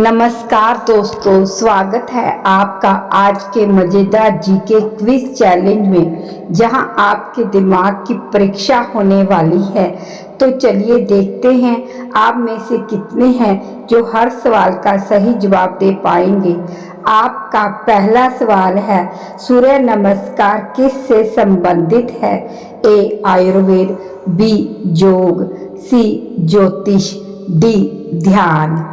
नमस्कार दोस्तों, स्वागत है आपका आज के मजेदार जीके क्विज चैलेंज में, जहां आपके दिमाग की परीक्षा होने वाली है। तो चलिए देखते हैं आप में से कितने हैं जो हर सवाल का सही जवाब दे पाएंगे। आपका पहला सवाल है, सूर्य नमस्कार किस से संबंधित है? ए आयुर्वेद, बी योग, सी ज्योतिष, डी ध्यान।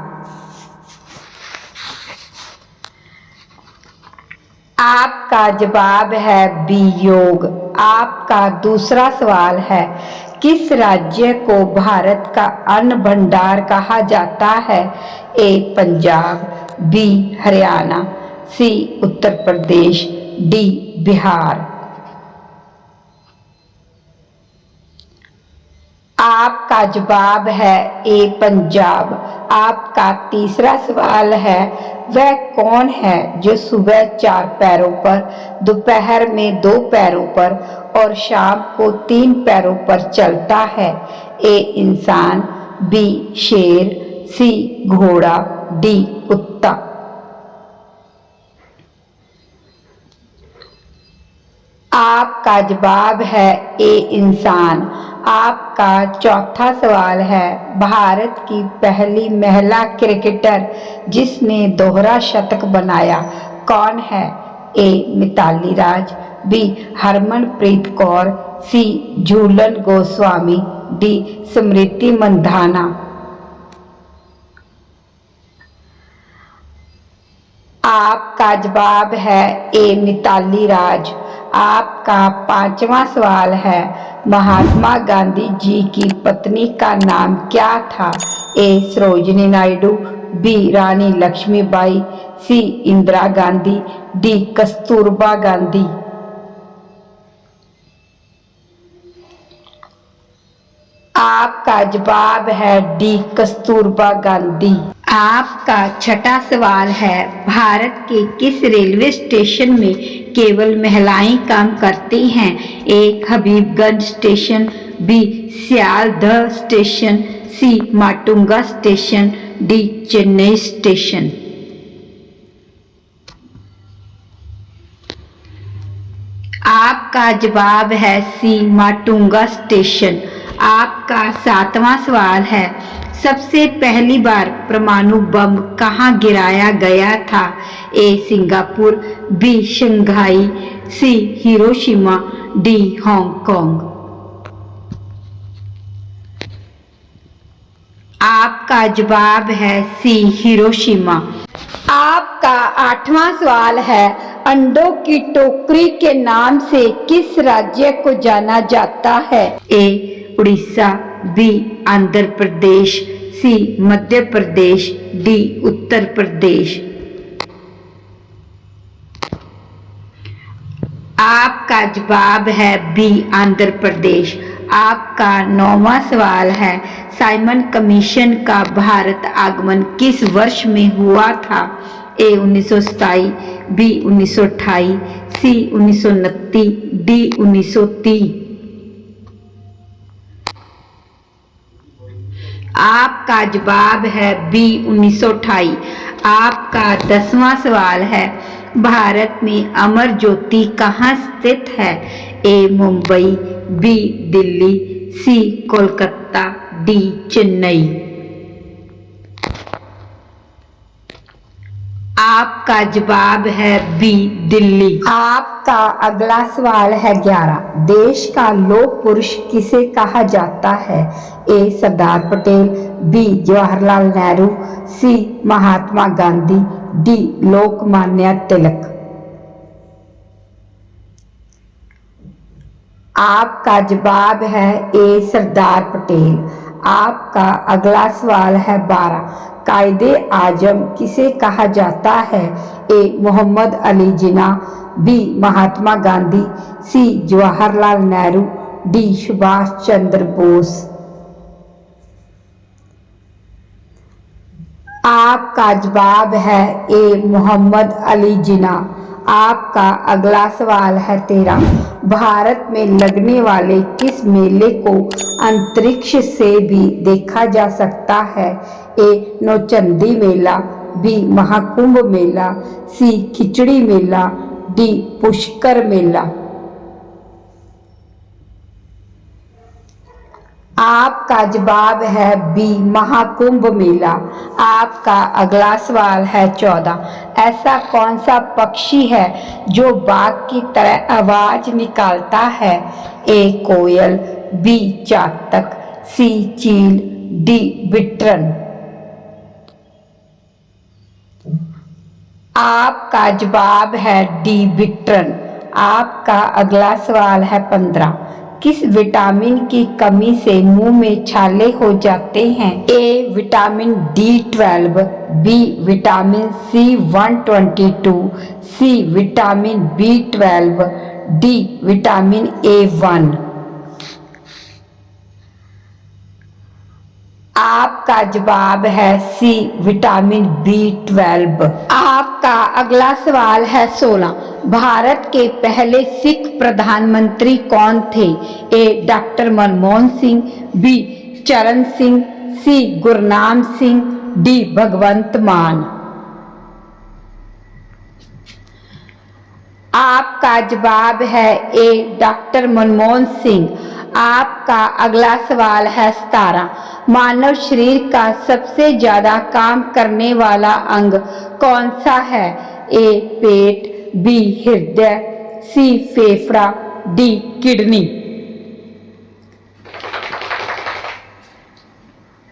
आपका जवाब है बी योग। आपका दूसरा सवाल है, किस राज्य को भारत का अन्न भंडार कहा जाता है? ए पंजाब, बी हरियाणा, सी उत्तर प्रदेश, डी बिहार। आपका जवाब है ए पंजाब। आपका तीसरा सवाल है, वह कौन है जो सुबह 4 पैरों पर, दोपहर में 2 पैरों पर और शाम को 3 पैरों पर चलता है? ए इंसान, बी शेर, सी घोड़ा, डी कुत्ता। आपका जवाब है ए इंसान। आपका चौथा सवाल है, भारत की पहली महिला क्रिकेटर जिसने दोहरा शतक बनाया कौन है? ए मिताली राज, बी हरमनप्रीत कौर, सी झूलन गोस्वामी, डी स्मृति मंधाना। आपका जवाब है ए मिताली राज। आपका पांचवा सवाल है, महात्मा गांधी जी की पत्नी का नाम क्या था? ए सरोजिनी नायडू, बी रानी लक्ष्मीबाई, सी इंदिरा गांधी, डी कस्तूरबा गांधी। आपका जवाब है डी कस्तूरबा गांधी। आपका छठा सवाल है, भारत के किस रेलवे स्टेशन में केवल महिलाएं काम करती हैं? A Habibganj station, B Sealdah station, C Matunga station, D Chennai station. आपका जवाब है सी माटुंगा स्टेशन। आपका सातवां सवाल है, सबसे पहली बार परमाणु बम कहाँ गिराया गया था? ए सिंगापुर, बी शंघाई, सी हिरोशिमा, डी हांगकांग। आपका जवाब है सी हिरोशिमा। आपका आठवां सवाल है, अंडों की टोकरी के नाम से किस राज्य को जाना जाता है? ए उड़ीसा, बी आंध्र प्रदेश, सी मध्य प्रदेश, डी उत्तर प्रदेश। आपका जवाब है बी आंध्र प्रदेश। आपका 9वां सवाल है, साइमन कमीशन का भारत आगमन किस वर्ष में हुआ था? ए 1927, बी 1928, सी 1929, डी 1930। आपका जवाब है बी 1928। आपका 10वां सवाल है, भारत में अमर ज्योति कहाँ स्थित है? ए मुंबई, बी दिल्ली, सी कोलकाता, डी चेन्नई। आपका जवाब है बी दिल्ली। आपका अगला सवाल है 11, देश का लौह पुरुष किसे कहा जाता है? ए सरदार पटेल, बी जवाहरलाल नेहरू, सी महात्मा गांधी, डी लोकमान्य तिलक। आपका जवाब है ए सरदार पटेल। आपका अगला सवाल है 12, कायदे आजम किसे कहा जाता है? ए मोहम्मद अली जिन्ना, बी महात्मा गांधी, सी जवाहरलाल नेहरू, डी सुभाष चंद्र बोस। आपका जवाब है ए मोहम्मद अली जिन्ना। आपका अगला सवाल है 13, भारत में लगने वाले किस मेले को अंतरिक्ष से भी देखा जा सकता है? ए नौचंदी मेला, बी महाकुंभ मेला, सी खिचड़ी मेला, डी पुष्कर मेला। आपका जवाब है बी महाकुंभ मेला। आपका अगला सवाल है 14। ऐसा कौन सा पक्षी है जो बाघ की तरह आवाज निकालता है? ए कोयल, बी चातक, सी चील, डी बिट्रन। आपका जवाब है डी बिट्रन। आपका अगला सवाल है 15। किस विटामिन की कमी से मुंह में छाले हो जाते हैं? A vitamin D12, B vitamin C122, C vitamin B12, D vitamin A1। आपका जवाब है सी विटामिन B12। आपका अगला सवाल है 16। भारत के पहले सिख प्रधानमंत्री कौन थे? ए डॉक्टर मनमोहन सिंह, बी चरण सिंह, सी गुरनाम सिंह, डी भगवंत मान। आपका जवाब है ए डॉक्टर मनमोहन सिंह। आपका अगला सवाल है 17। मानव शरीर का सबसे ज्यादा काम करने वाला अंग कौन सा है? ए पेट, बी हृदय, सी फेफड़ा, डी किडनी।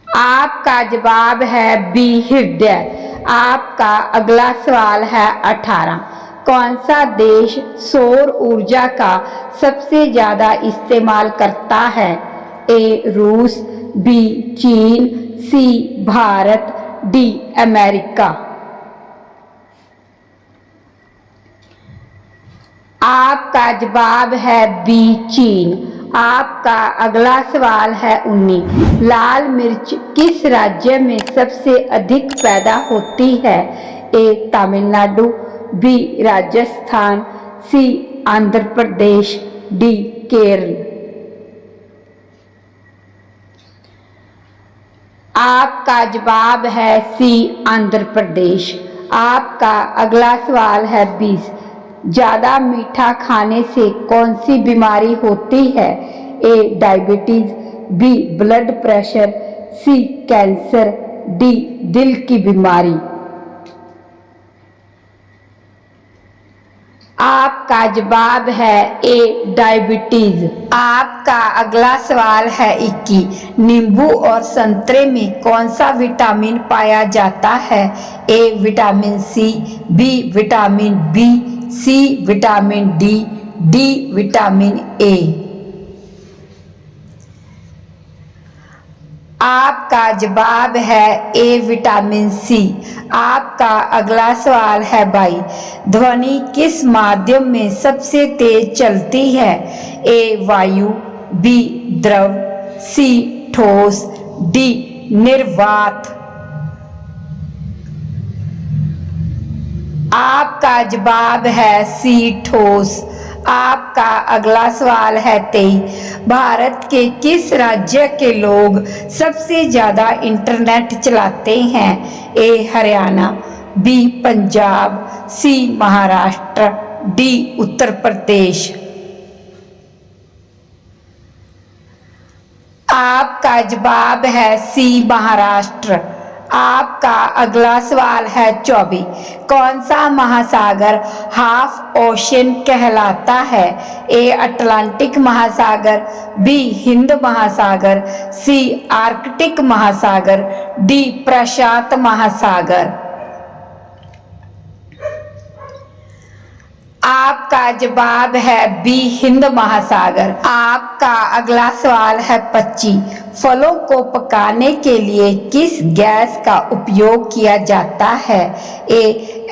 आपका जवाब है बी हृदय। आपका अगला सवाल है 18। कौन सा देश सौर ऊर्जा का सबसे ज्यादा इस्तेमाल करता है? ए रूस, बी चीन, सी भारत, डी अमेरिका। आपका जवाब है बी चीन। आपका अगला सवाल है 19। लाल मिर्च किस राज्य में सबसे अधिक पैदा होती है? ए तमिलनाडु, बी राजस्थान, सी आंध्र प्रदेश, डी केरल। आपका जवाब है सी आंध्र प्रदेश। आपका अगला सवाल है 20। ज्यादा मीठा खाने से कौन सी बीमारी होती है? ए डायबिटीज, बी ब्लड प्रेशर, सी कैंसर, डी दिल की बीमारी। आपका जवाब है ए डायबिटीज। आपका अगला सवाल है 21। नींबू और संतरे में कौन सा विटामिन पाया जाता है? A vitamin C, B vitamin B, C vitamin D, D vitamin A. आपका जवाब है ए विटामिन सी। आपका अगला सवाल है 22। ध्वनि किस माध्यम में सबसे तेज चलती है? ए वायु, बी द्रव, सी ठोस, डी निर्वात। आपका जवाब है सी ठोस। आपका अगला सवाल है 23। भारत के किस राज्य के लोग सबसे ज्यादा इंटरनेट चलाते हैं? ए हरियाणा, बी पंजाब, सी महाराष्ट्र, डी उत्तर प्रदेश। आपका जवाब है सी महाराष्ट्र। आपका अगला सवाल है 24। कौन सा महासागर हाफ ओशन कहलाता है? ए अटलांटिक महासागर, बी हिंद महासागर, सी आर्कटिक महासागर, डी प्रशांत महासागर। आपका जवाब है बी हिंद महासागर। आपका अगला सवाल है 25। फलों को पकाने के लिए किस गैस का उपयोग किया जाता है? A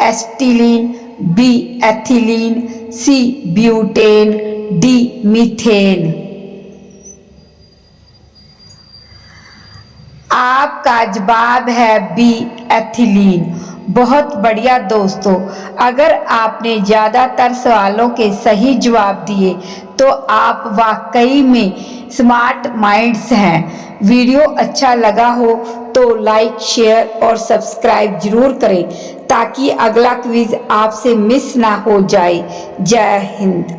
acetylene, B ethylene, C butane, D methane. आपका जवाब है बी एथिलीन। बहुत बढ़िया दोस्तों, अगर आपने ज़्यादातर सवालों के सही जवाब दिए तो आप वाकई में स्मार्ट माइंड्स हैं। वीडियो अच्छा लगा हो तो लाइक, शेयर और सब्सक्राइब जरूर करें ताकि अगला क्विज आपसे मिस ना हो जाए। जय हिंद।